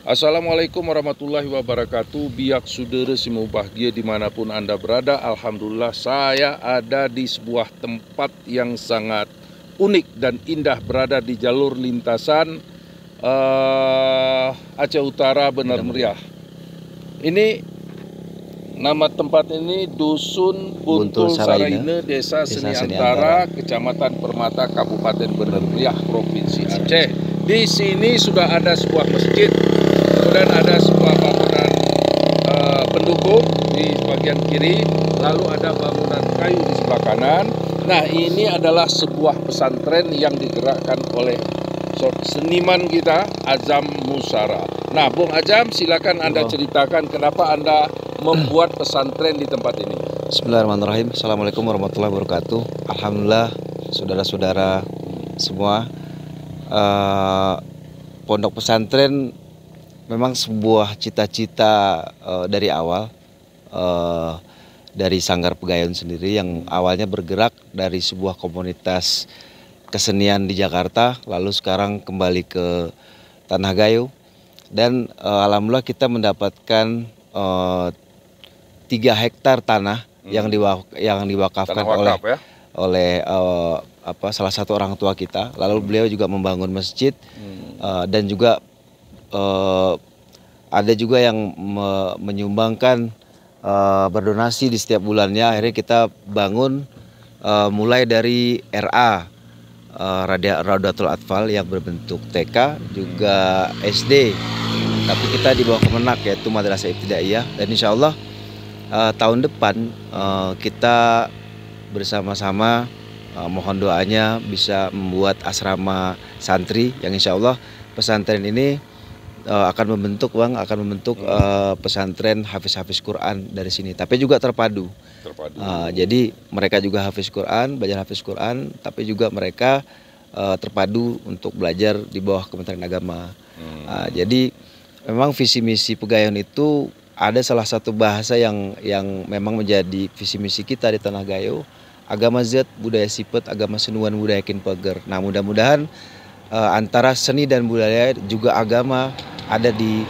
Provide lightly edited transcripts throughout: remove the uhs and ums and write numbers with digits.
Assalamualaikum warahmatullahi wabarakatuh. Biak saudara semua bahagia dimanapun Anda berada. Alhamdulillah saya ada di sebuah tempat yang sangat unik dan indah, berada di jalur lintasan Aceh Utara Benar Meriah. Ini nama tempat ini Dusun Buntul Saraine, Desa Seni Antara, Kecamatan Permata, Kabupaten Benar Meriah, Provinsi Aceh. Di sini sudah ada sebuah masjid. Kemudian ada sebuah bangunan pendukung di bagian kiri, lalu ada bangunan kayu di sebelah kanan. Nah, ini adalah sebuah pesantren yang digerakkan oleh seniman kita, Azam Musara. Nah, Bung Azam, silakan Anda ceritakan kenapa Anda membuat pesantren di tempat ini. Bismillahirrahmanirrahim. Assalamualaikum warahmatullahi wabarakatuh. Alhamdulillah, saudara-saudara semua, pondok pesantren memang sebuah cita-cita dari awal, dari Sanggar Pegayon sendiri yang awalnya bergerak dari sebuah komunitas kesenian di Jakarta, lalu sekarang kembali ke Tanah Gayo, dan alhamdulillah kita mendapatkan 3 hektar tanah yang diwakafkan oleh salah satu orang tua kita. Lalu beliau juga membangun masjid, dan juga ada juga yang menyumbangkan berdonasi di setiap bulannya. Akhirnya kita bangun mulai dari RA, Raudatul Atfal, yang berbentuk TK, juga SD, tapi kita di bawah Kemenak, yaitu Madrasah Ibtidaiyah. Dan insya Allah tahun depan kita bersama-sama mohon doanya bisa membuat asrama santri yang insya Allah pesantren ini akan membentuk pesantren hafiz-hafiz Quran dari sini, tapi juga terpadu. Jadi mereka juga hafiz Quran, belajar hafiz Quran, tapi juga mereka terpadu untuk belajar di bawah Kementerian Agama. Jadi memang visi misi Pegayon itu ada salah satu bahasa yang memang menjadi visi misi kita di Tanah Gayo: agama zat, budaya sipet, agama senuan, budaya kin peger. Nah, mudah-mudahan antara seni dan budaya juga agama ada di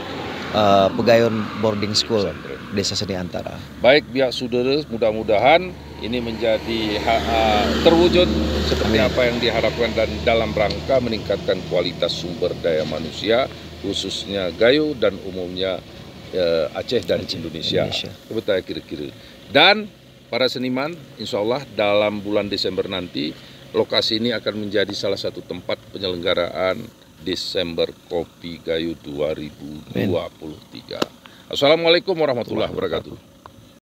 Pegayon Boarding School, Desa Seni Antara. Baik, biak saudara, mudah-mudahan ini menjadi terwujud seperti apa yang diharapkan, dan dalam rangka meningkatkan kualitas sumber daya manusia, khususnya Gayo dan umumnya Aceh dan Indonesia. Betul kira-kira. Dan para seniman, insya Allah dalam bulan Desember nanti lokasi ini akan menjadi salah satu tempat penyelenggaraan Desember Kopi Gayo 2023. Assalamualaikum warahmatullahi wabarakatuh.